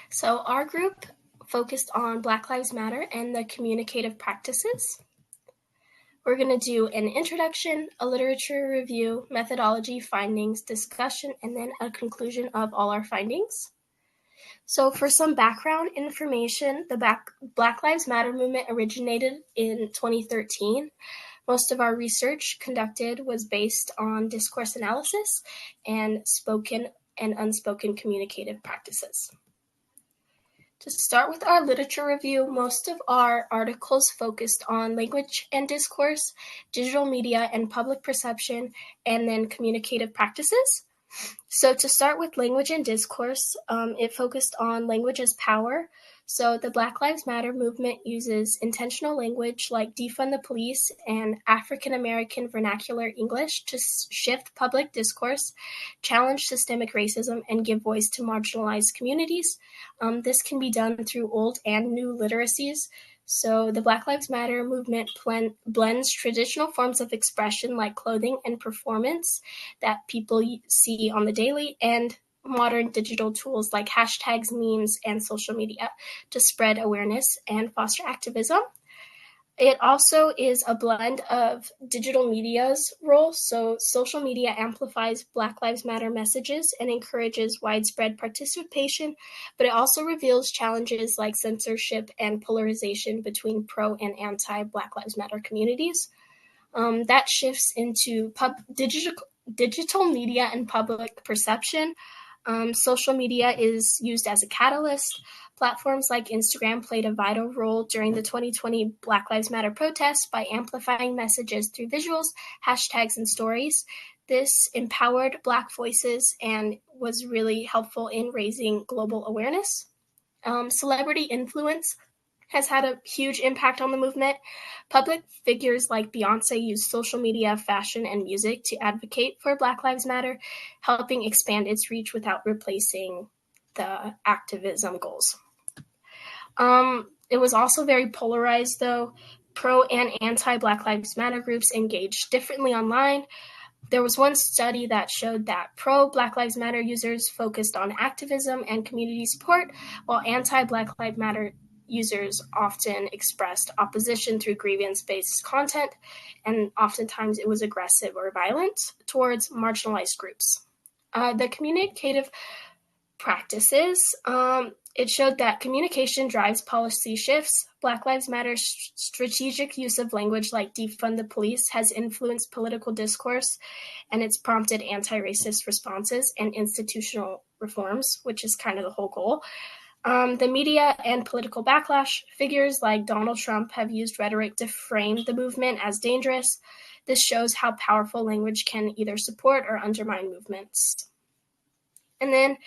So our group focused on Black Lives Matter and the communicative practices. We're going to do an introduction, a literature review, methodology, findings, discussion, and then a conclusion of all our findings. So for some background information, the Black Lives Matter movement originated in 2013. Most of our research conducted was based on discourse analysis and spoken and unspoken communicative practices. To start with our literature review, most of our articles focused on language and discourse, digital media and public perception, and then communicative practices. So to start with language and discourse, it focused on language as power. So the Black Lives Matter movement uses intentional language like defund the police and African American vernacular English to shift public discourse, challenge systemic racism, and give voice to marginalized communities. This can be done through old and new literacies. So the Black Lives Matter movement blends traditional forms of expression like clothing and performance that people see on the daily and modern digital tools like hashtags, memes, and social media to spread awareness and foster activism. It also is a blend of digital media's role, so social media amplifies Black Lives Matter messages and encourages widespread participation, but it also reveals challenges like censorship and polarization between pro and anti-Black Lives Matter communities. That shifts into digital media and public perception. Social media is used as a catalyst. Platforms like Instagram played a vital role during the 2020 Black Lives Matter protests by amplifying messages through visuals, hashtags, and stories. This empowered Black voices and was really helpful in raising global awareness. Celebrity influence has had a huge impact on the movement. Public figures like Beyonce use social media, fashion, and music to advocate for Black Lives Matter, helping expand its reach without replacing the activism goals. It was also very polarized, though. Pro and anti-Black Lives Matter groups engaged differently online. There was one study that showed that pro-Black Lives Matter users focused on activism and community support, while anti-Black Lives Matter users often expressed opposition through grievance-based content, and oftentimes it was aggressive or violent towards marginalized groups. The communicative practices, it showed that communication drives policy shifts. Black Lives Matter's strategic use of language like defund the police has influenced political discourse, and it's prompted anti-racist responses and institutional reforms, which is kind of the whole goal. The media and political backlash figures like Donald Trump have used rhetoric to frame the movement as dangerous. This shows how powerful language can either support or undermine movements. And then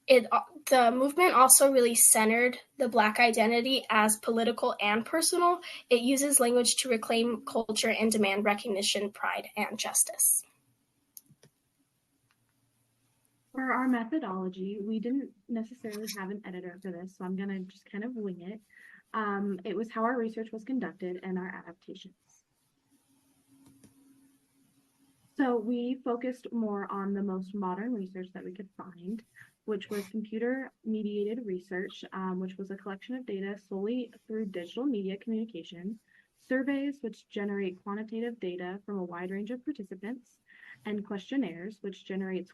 the movement also really centered the Black identity as political and personal. It uses language to reclaim culture and demand recognition, pride, and justice. For our methodology, we didn't necessarily have an editor for this, so I'm going to just kind of wing it. It was how our research was conducted and our adaptations. So we focused more on the most modern research that we could find, which was computer-mediated research, which was a collection of data solely through digital media communication, surveys, which generate quantitative data from a wide range of participants, and questionnaires, which generates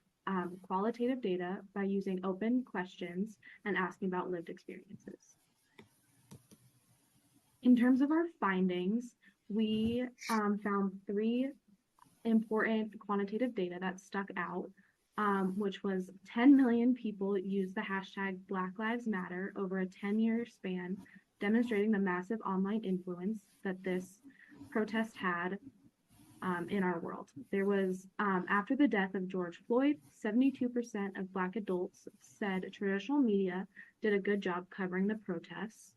qualitative data by using open questions and asking about lived experiences. In terms of our findings, we found three important quantitative data that stuck out, which was 10 million people used the hashtag Black Lives Matter over a 10-year span, demonstrating the massive online influence that this protest had in our world. There was, after the death of George Floyd, 72% of Black adults said traditional media did a good job covering the protests.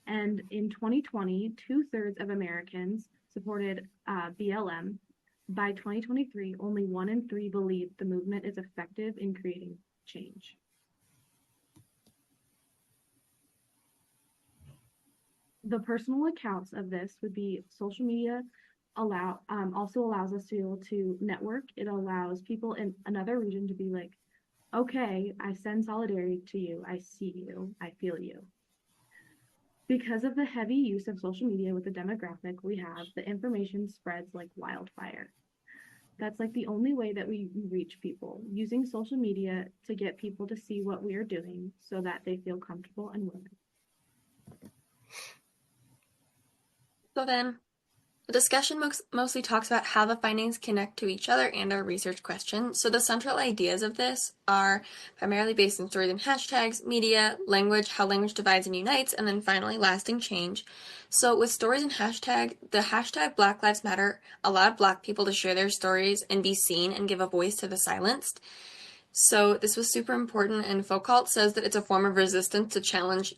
And in 2020, 2/3 of Americans supported BLM. By 2023, only 1 in 3 believe the movement is effective in creating change. The personal accounts of this would be social media also allows us to be able to network. It allows people in another region to be like, Okay, I send solidarity to you. I see you. I feel you. Because of the heavy use of social media with the demographic we have, the information spreads like wildfire. That's like the only way that we reach people, using social media to get people to see what we are doing so that they feel comfortable and willing. So then, the discussion mostly talks about how the findings connect to each other and our research questions. So the central ideas of this are primarily based in stories and hashtags, media, language, how language divides and unites, and then finally lasting change. So with stories and hashtag, the hashtag Black Lives Matter allowed Black people to share their stories and be seen and give a voice to the silenced. So this was super important, and Foucault says that it's a form of resistance to challenge,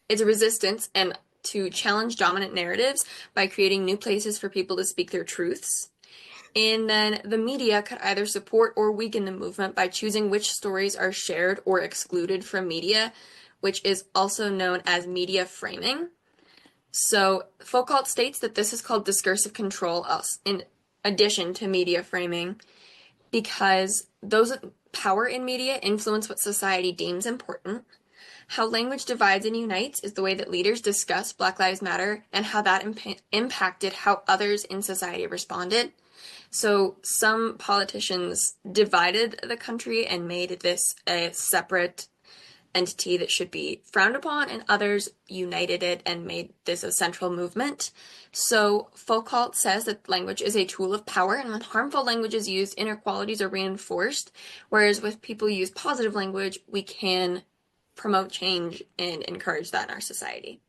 it's a resistance and to challenge dominant narratives by creating new places for people to speak their truths. And then the media could either support or weaken the movement by choosing which stories are shared or excluded from media, which is also known as media framing. So Foucault states that this is called discursive control in addition to media framing, because those power in media influence what society deems important. How language divides and unites is the way that leaders discuss Black Lives Matter and how that impacted how others in society responded. So some politicians divided the country and made this a separate entity that should be frowned upon, and others united it and made this a central movement. So Foucault says that language is a tool of power, and when harmful language is used, inequalities are reinforced, whereas with people who use positive language, we can promote change and encourage that in our society.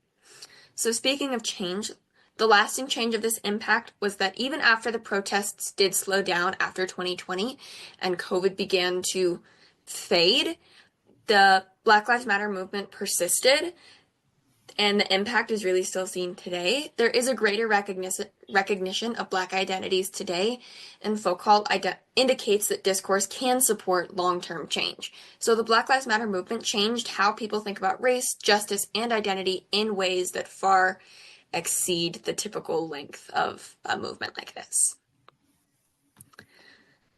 So speaking of change, the lasting change of this impact was that even after the protests did slow down after 2020 and COVID began to fade, the Black Lives Matter movement persisted, and the impact is really still seen today. There is a greater recognition of Black identities today, and Foucault indicates that discourse can support long-term change. So the Black Lives Matter movement changed how people think about race, justice, and identity in ways that far exceed the typical length of a movement like this.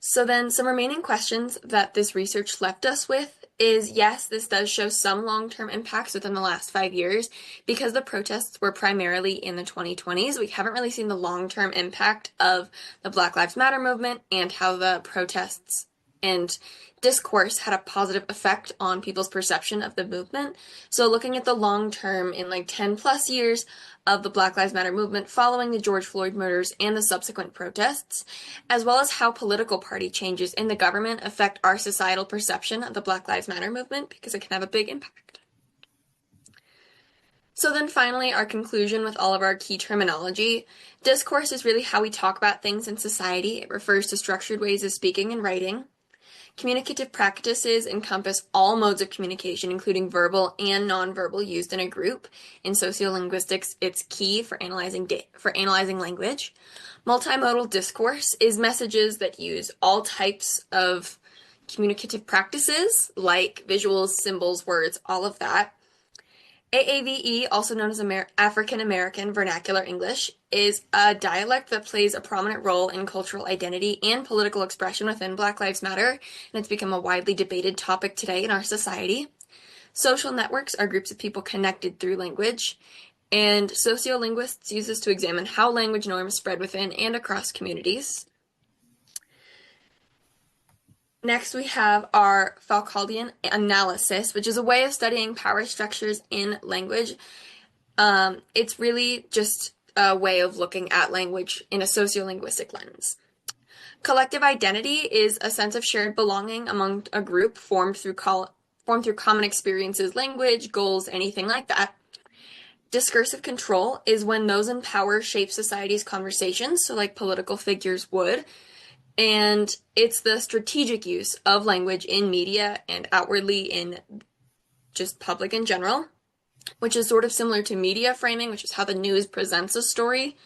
So then some remaining questions that this research left us with is, yes, this does show some long-term impacts within the last 5 years. Because the protests were primarily in the 2020s, we haven't really seen the long-term impact of the Black Lives Matter movement and how the protests and discourse had a positive effect on people's perception of the movement. So looking at the long term in like 10 plus years of the Black Lives Matter movement following the George Floyd murders and the subsequent protests, as well as how political party changes in the government affect our societal perception of the Black Lives Matter movement, because it can have a big impact. So then finally, our conclusion with all of our key terminology. Discourse is really how we talk about things in society. It refers to structured ways of speaking and writing. Communicative practices encompass all modes of communication, including verbal and nonverbal used in a group. In sociolinguistics, it's key for analyzing language. Multimodal discourse is messages that use all types of communicative practices, like visuals, symbols, words, all of that. AAVE, also known as African American Vernacular English, is a dialect that plays a prominent role in cultural identity and political expression within Black Lives Matter, and it's become a widely debated topic today in our society. Social networks are groups of people connected through language, and sociolinguists use this to examine how language norms spread within and across communities. Next, we have our Foucauldian analysis, which is a way of studying power structures in language. It's really just a way of looking at language in a sociolinguistic lens. Collective identity is a sense of shared belonging among a group formed through common experiences, language, goals, anything like that. Discursive control is when those in power shape society's conversations, so like political figures would. And it's the strategic use of language in media and outwardly in just public in general, which is sort of similar to media framing, which is how the news presents a story.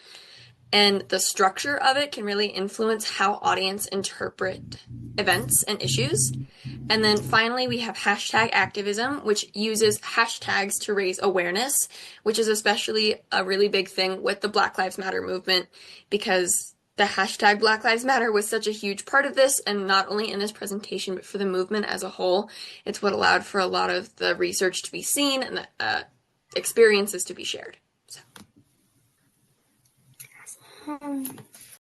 And the structure of it can really influence how audience interpret events and issues. And then finally, we have hashtag activism, which uses hashtags to raise awareness, which is especially a really big thing with the Black Lives Matter movement, because the hashtag Black Lives Matter was such a huge part of this, and not only in this presentation, but for the movement as a whole. It's what allowed for a lot of the research to be seen and the experiences to be shared. So.